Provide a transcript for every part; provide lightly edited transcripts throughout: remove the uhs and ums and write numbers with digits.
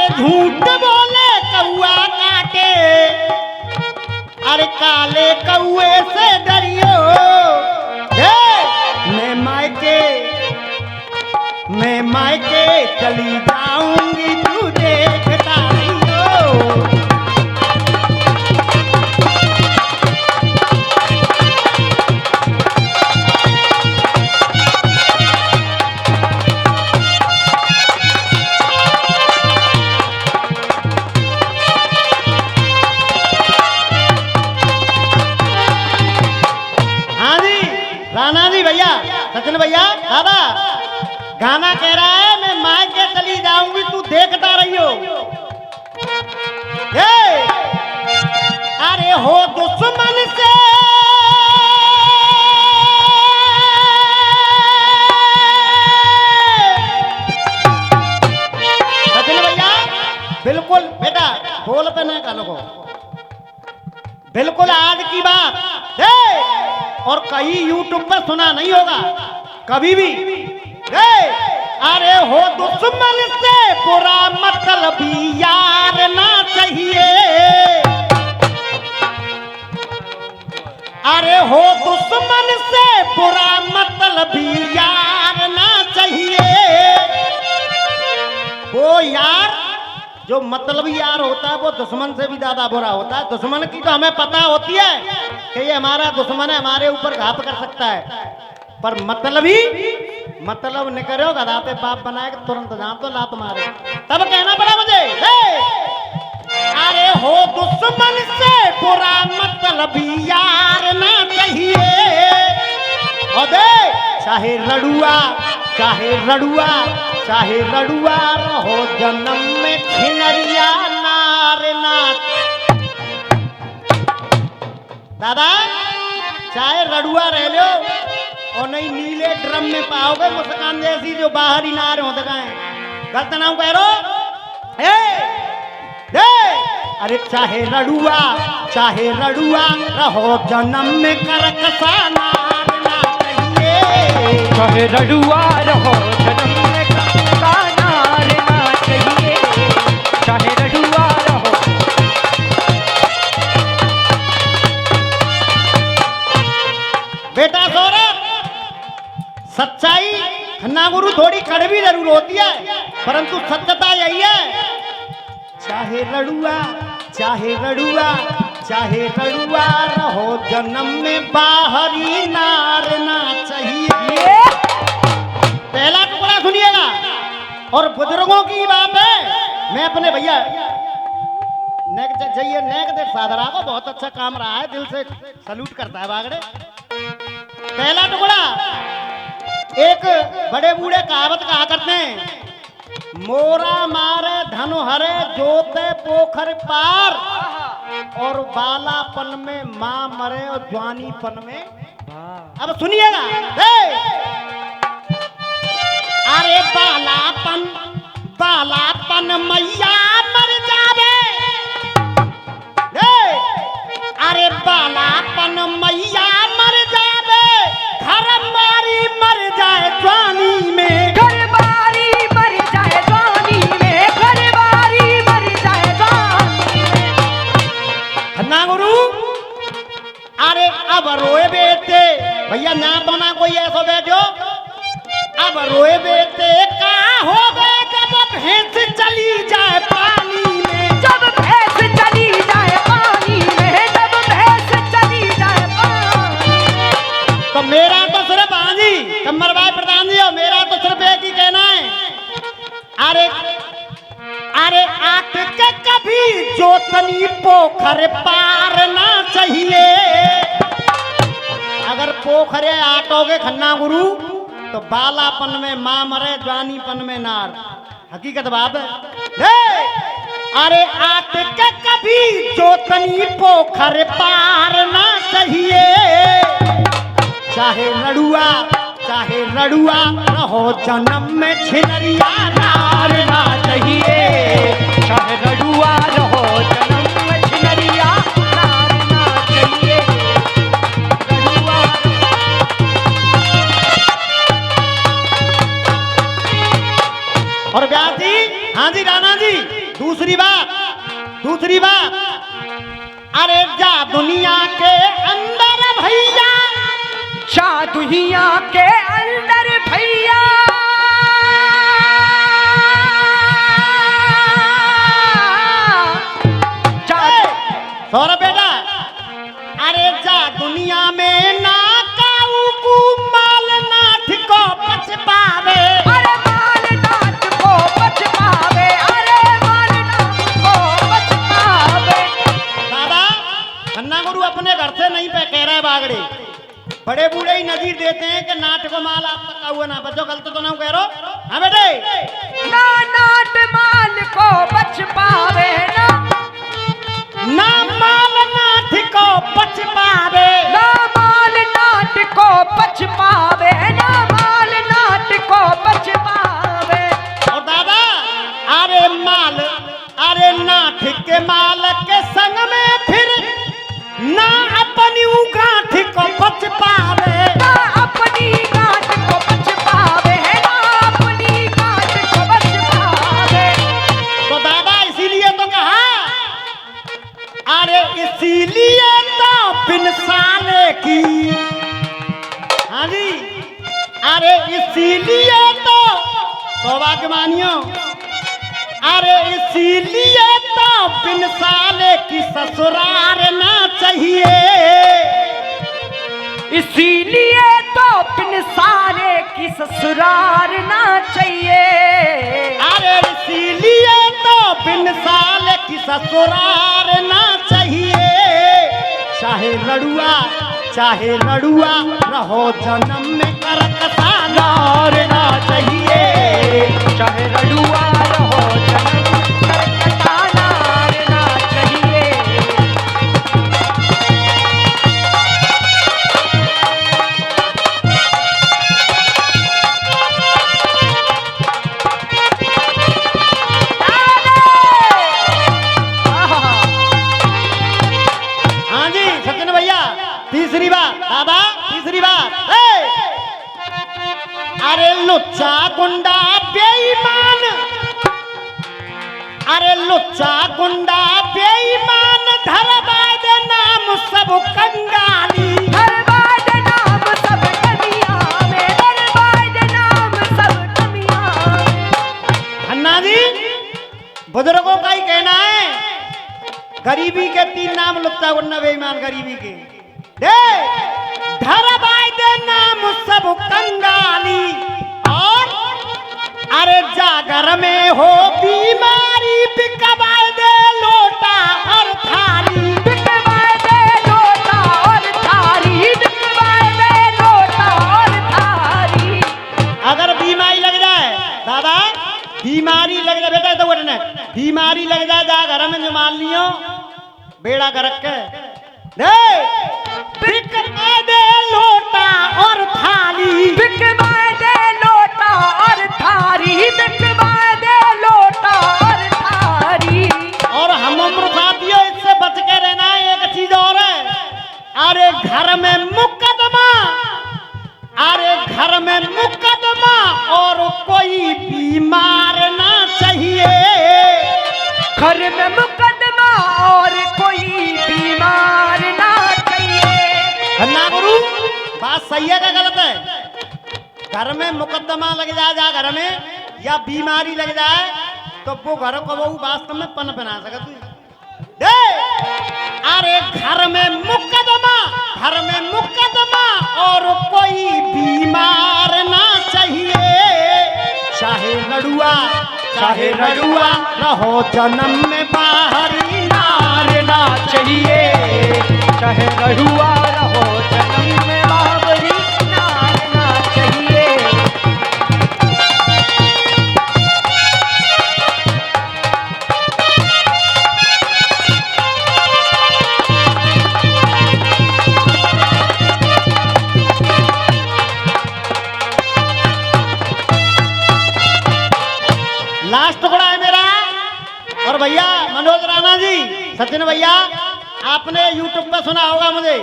अरे झूठ बोले कौआ काटे, अरे काले कौए से डरियो। मैं मायके चली जाऊंगी तू देखता रहियो। हाँ जी राणा जी भैया, सचिन भैया, दादा गाना कह रहा है मैं मायके चली जाऊंगी तू देखता रहियो। अरे हो दुश्मन से सचिन भैया, बिल्कुल बेटा बोल पे नहीं कल को, बिल्कुल आज की बात और कहीं यूट्यूब पर सुना नहीं होगा कभी भी। अरे हो दुश्मन से बुरा मतलब यार ना चाहिए। अरे हो दुश्मन से बुरा मतलब यार ना चाहिए। वो यार जो मतलबी यार होता है वो दुश्मन से भी ज्यादा बुरा होता है। दुश्मन की तो हमें पता होती है कि ये हमारा दुश्मन है, हमारे ऊपर घात कर सकता है, पर मतलब निकलो गधा पे बाप बनाए तुरंत जाम तो लात मारे, तब कहना पड़ा मुझे। अरे हो दुश्मन से बुरा मतलब यार ना चाहिए। और दे चाहे रड़ुआ रहो जन्म में छिनरिया नार नाच। दादा चाहे रड़ुआ रह लो और नहीं नीले ड्रम में पाओगे मुस्कान जैसी जो बाहर ही नार होते गए। गलत नाम कह रो। अरे चाहे रड़ुआ रहो जन्म में करकसा नार ना चाहिए। चाहे रड़ुआ रहो जन्म में करकसा नार ना चाहिए। चाहे रड़ुआ रहो। बेटा सौरभ, सच्चाई खन्ना गुरु थोड़ी कड़वी जरूर होती है, परंतु सत्यता यही है। चाहे रड़ुआ रहो जन्म में बाहरी नार ना चाहिए। पहला टुकड़ा सुनिएगा और बुजुर्गों की बात है। मैं अपने भैया नेक देख साधरा को बहुत अच्छा काम रहा है, दिल से सल्यूट करता है बागड़े। पहला टुकड़ा, एक बड़े बूढ़े कहावत कहा करते हैं, मोरा मारे धनु हरे जोते पोखर पार, और बालापन में माँ मरे और जवानीपन में। अब सुनिएगा, अरे बालापन मैया मर जावे। अरे बालापन मैया मर जावे, घर मारी मर जाए जवानी में। घर बारी मर जाए जवानी में। घर बारी मर जाए जवानी में। खन्ना गुरु, अरे अब रोए बेटे भैया ना बना कोई ऐसा बैठो। अब रोए बेटे का हो गए जब भैंस चली जाए पानी में। जब भैंस चली जाए पानी में। जब भैंस चली जाए पानी में। तो मेरा तो सिर्फ आंधी कमर भाई प्रधान जी, और मेरा तो सिर्फ एक ही कहना है, अरे आठ के कभी जोतनी पोखर पार ना चाहिए। अगर पोखरे आटोगे खन्ना गुरु तो बालापन में माँ मरे जवानीपन में नार। हकीकत बात है। अरे आट के कभी जोतनी पोखर पार ना चाहिए। चाहे रड़ुआ रहो जन्म में छिनरिया नार ना चाहिए। चाहे रड़ुआ रहो जन्म में छिनरिया नार ना चाहिए। रड़ुआ और व्यास जी, हाँ जी राणा जी, दूसरी बात, अरे जा दुनिया के अंदर भैया, जा दुनिया के अंदर भैया, सौरभ बेटा, अरे जा दुनिया में ना काऊ को माल नाठ को बच पावे, अरे माल नाथ को बच पावे, अरे माल नाथ को बच पावे। दादा खन्ना गुरु अपने घर से नहीं पे कह रहे बागड़े, बड़े बूढ़े ही नजीर देते हैं कि नाट को माल आप तक हुआ ना बच्चों, गलत तो ना कह रहे हो। हाँ बेटे, ना नाट माल को बच पावे, ना माल नाठ को बच पावे, ना माल नाट को बच पावे, ना माल नाट को बच पावे। और दादा अरे माल, अरे नाठ के माल के संग में फिर ना अपनी गांठ को बच पावे, ना अपनी गांठ को बच पावे, ना अपनी गांठ को बच पावे। तो दादा इसीलिए तो कहा, अरे इसीलिए तो बिन साले की, हाँ जी, अरे इसीलिए तो सौभाग्य मानियो, अरे इसीलिए तो बिन साले की ससुराल ना चाहिए, इसीलिए तो बिन साले की ससुराल ना चाहिए, अरे इसीलिए तो बिन साले की ससुराल ना चाहिए, चाहे लड़ुआ रहो जन्म में करकसा नार ना चाहिए, चाहे लड़ुआ रहो जन्म करकटा नार ना चाहिए। हाँ जी सचिन भैया, तीसरी बात दादा, तीसरी बात, अरे लुच्चा गुंडा बेईमान, अरे लुच्चा गुंडा बेईमान धरबाद नाम सब कंगाली, धरबाद नाम सब दुनिया में, धरबाद नाम सब दुनिया में। अन्ना जी बुजुर्गों का ही कहना है, गरीबी के 3 नाम लुच्चा गुंडा बेईमान गरीबी के, धरबाद नाम सब कंगाली, और अरे जागर में हो बीमारी बिकवाए दे लोटा और थाली, बिकवाए दे लोटा और थाली, बिकवाए दे लोटा और थाली। अगर बीमारी लग जाए दादा, बीमारी लग जाए बेटा, तो बटने बीमारी लग जाए जा घर में जो मान लियो बेड़ा गरक के दे, बिकवाए दे लोटा और थाली, बिकवाए दे लोटा और थाली, बिकवाए दे लोटा और थाली। और हम उम्र साथियों इससे बच के रहना है। एक चीज और है, अरे घर में मुकदमा, अरे घर में मुकदमा और कोई बीमार ना चाहिए, घर में मुकदमा और कोई बीमार ना चाहिए। ना गुरु बात सही है क्या गलत है? घर में मुकदमा लग जाए जा घर में, या बीमारी लग जाए, तो वो घर को वो वास्तव में पन बना सके तू। अरे घर में मुकदमा, घर में मुकदमा और कोई बीमार ना चाहिए, चाहे लड़ुआ रहो जन्म में बाहरी नार ना चाहिए, चाहे लड़ुआ रहो जन्म में बाबरी नार ना चाहिए। लास्ट टुकड़ा है मेरा। और भैया मनोज राणा जी, सचिन भैया, आपने YouTube पे सुना होगा, मुझे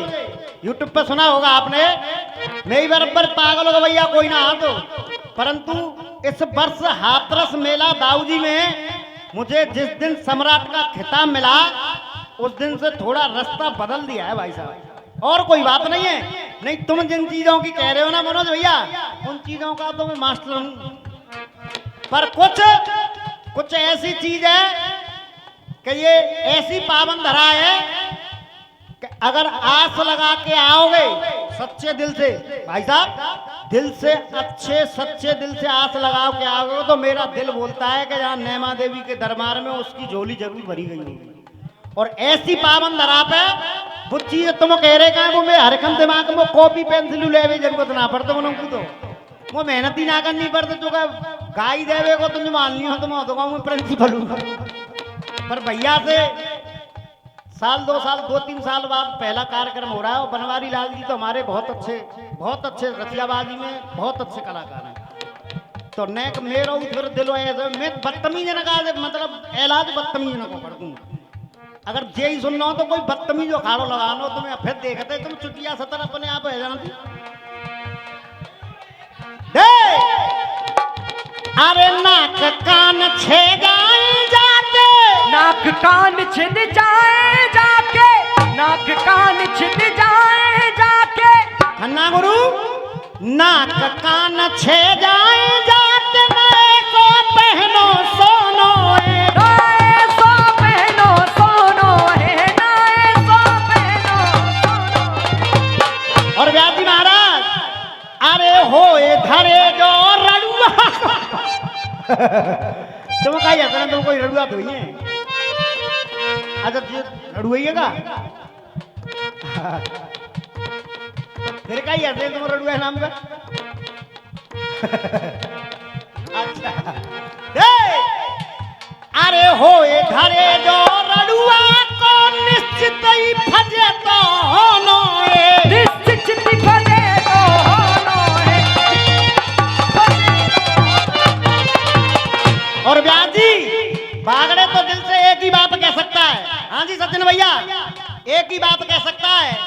YouTube पे सुना होगा आपने, मेरी बराबर पागल होगा भैया कोई ना, तो परंतु इस वर्ष हाथरस मेला दाऊदी में मुझे जिस दिन सम्राट का खिताब मिला उस दिन से थोड़ा रास्ता बदल दिया है भाई साहब, और कोई बात नहीं है। नहीं तुम जिन चीजों की कह रहे हो ना मनोज भैया, उन चीजों का तो मैं मास्टर हूं, पर कुछ ऐसी चीज है कि ये ऐसी पावन धरा है कि अगर आस लगा के आओगे सच्चे दिल से भाई साहब, दिल से अच्छे सच्चे दिल से आस लगा के आओगे तो मेरा दिल बोलता है कि जहाँ नैमा देवी के दरबार में उसकी झोली जरूर भरी गई होगी। और ऐसी पावन धरा पे वो चीज तुम कह रहे का वो मैं हरकम दिमाग में कॉपी पेंसिल ले भी जरूरत ना पड़ते उनको, तो वो मेहनत ही ना करनी पड़ते। जो गाई देवे को तुम माननी हो तो मैं तो प्रिंसिपल हूँ, पर भैया से साल 2 साल बाद पहला कार्यक्रम हो रहा है। और बनवारी लाल जी तो हमारे बहुत अच्छे रसियाबाजी में बहुत अच्छे कलाकार हैं। तो नेक मेरो फिर दिलो ऐसे मैं बदतमीज न का मतलब इलाज बदतमीज न को पढ़ दूँ। अगर जे ही सुनना हो तो कोई बदतमीज अखाड़ो लगाना हो तुम्हें फिर देखते तुम चुटिया सतर अपने आप है जानती। अरे नाक कान छे जाए जाते, नाक कान छिद जाए जाके, नाक कान छिद जाए जाके, अन्ना गुरु नाक कान छे जाए जाते, नए को पहनो सोनो है, नए सो पहनो सोनो है, नए सो पहनो सोनो। और व्यासी महाराज अरे होए धरे जो रड़ुआ तुम कही जाता ना तुम कोई रड़ुआ तो ही है। अच्छा रड़ुआ ही का मेरे का ही आते तुम रड़ुआ है नाम का। अच्छा अरे होए धरे जो रड़ुआ को निश्चित ही फजे तो होनो है, निश्चित ही फजे तो होनो है, और ब्याजी बागड़े तो दिल से एक ही बात कह सकता है। हाँ जी सचिन भैया एक ही बात कह सकता है